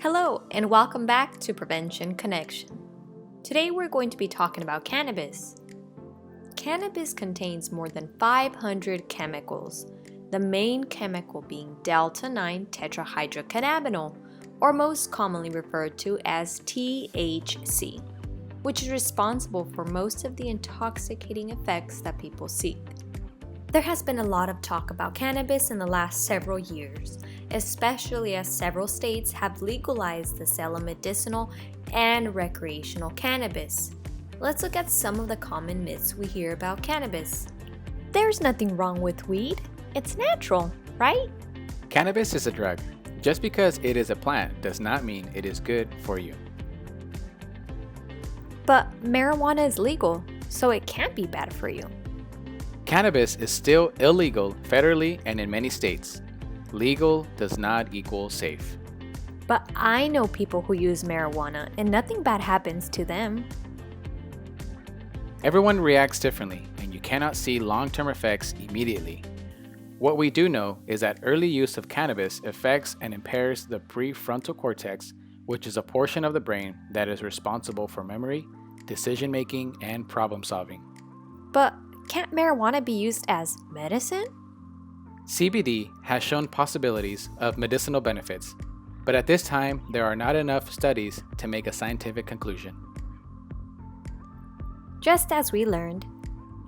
Hello, and welcome back to Prevention Connection. Today we're going to be talking about cannabis. Cannabis contains more than 500 chemicals, the main chemical being delta-9 tetrahydrocannabinol, or most commonly referred to as THC, which is responsible for most of the intoxicating effects that people seek. There has been a lot of talk about cannabis in the last several years, especially as several states have legalized the sale of medicinal and recreational cannabis. Let's look at some of the common myths we hear about cannabis. There's nothing wrong with weed. It's natural, right? Cannabis is a drug. Just because it is a plant does not mean it is good for you. But marijuana is legal, so it can't be bad for you. Cannabis is still illegal federally and in many states. Legal does not equal safe. But I know people who use marijuana and nothing bad happens to them. Everyone reacts differently, and you cannot see long-term effects immediately. What we do know is that early use of cannabis affects and impairs the prefrontal cortex, which is a portion of the brain that is responsible for memory, decision-making, and problem-solving. But can't marijuana be used as medicine? CBD has shown possibilities of medicinal benefits, but at this time there are not enough studies to make a scientific conclusion. Just as we learned,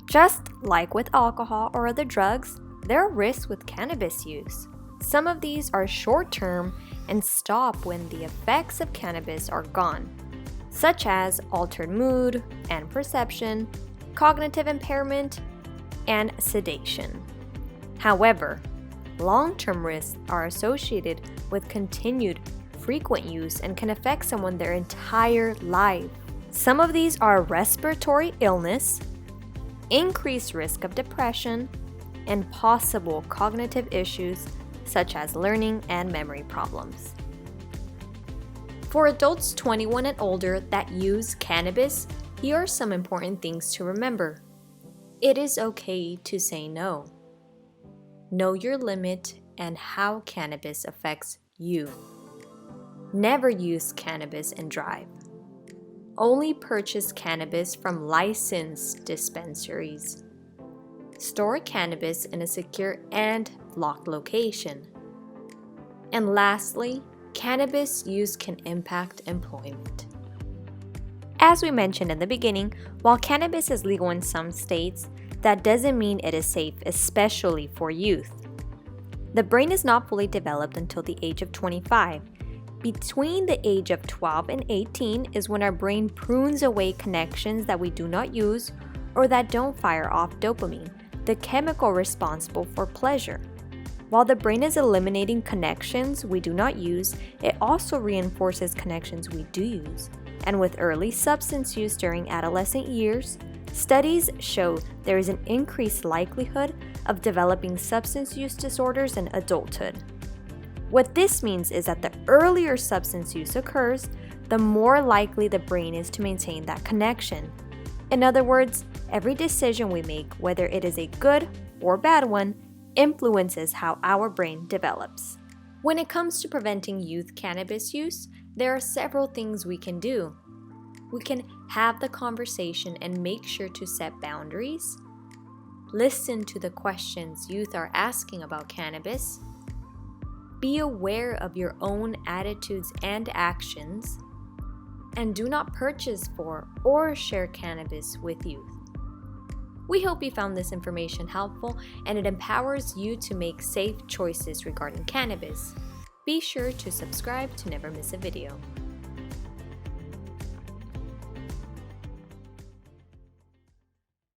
just like with alcohol or other drugs, there are risks with cannabis use. Some of these are short-term and stop when the effects of cannabis are gone, such as altered mood and perception, cognitive impairment, and sedation. However, long-term risks are associated with continued, frequent use and can affect someone their entire life. Some of these are respiratory illness, increased risk of depression, and possible cognitive issues such as learning and memory problems. For adults 21 and older that use cannabis, here are some important things to remember. It is okay to say no. Know your limit and how cannabis affects you. Never use cannabis and drive. Only purchase cannabis from licensed dispensaries. Store cannabis in a secure and locked location. And lastly, cannabis use can impact employment. As we mentioned in the beginning, while cannabis is legal in some states, that doesn't mean it is safe, especially for youth. The brain is not fully developed until the age of 25. Between the age of 12 and 18 is when our brain prunes away connections that we do not use or that don't fire off dopamine, the chemical responsible for pleasure. While the brain is eliminating connections we do not use, it also reinforces connections we do use. And with early substance use during adolescent years, studies show there is an increased likelihood of developing substance use disorders in adulthood. What this means is that the earlier substance use occurs, the more likely the brain is to maintain that connection. In other words, every decision we make, whether it is a good or bad one, influences how our brain develops. When it comes to preventing youth cannabis use, there are several things we can do. We can have the conversation and make sure to set boundaries. Listen to the questions youth are asking about cannabis. Be aware of your own attitudes and actions. And do not purchase for or share cannabis with youth. We hope you found this information helpful and it empowers you to make safe choices regarding cannabis. Be sure to subscribe to never miss a video.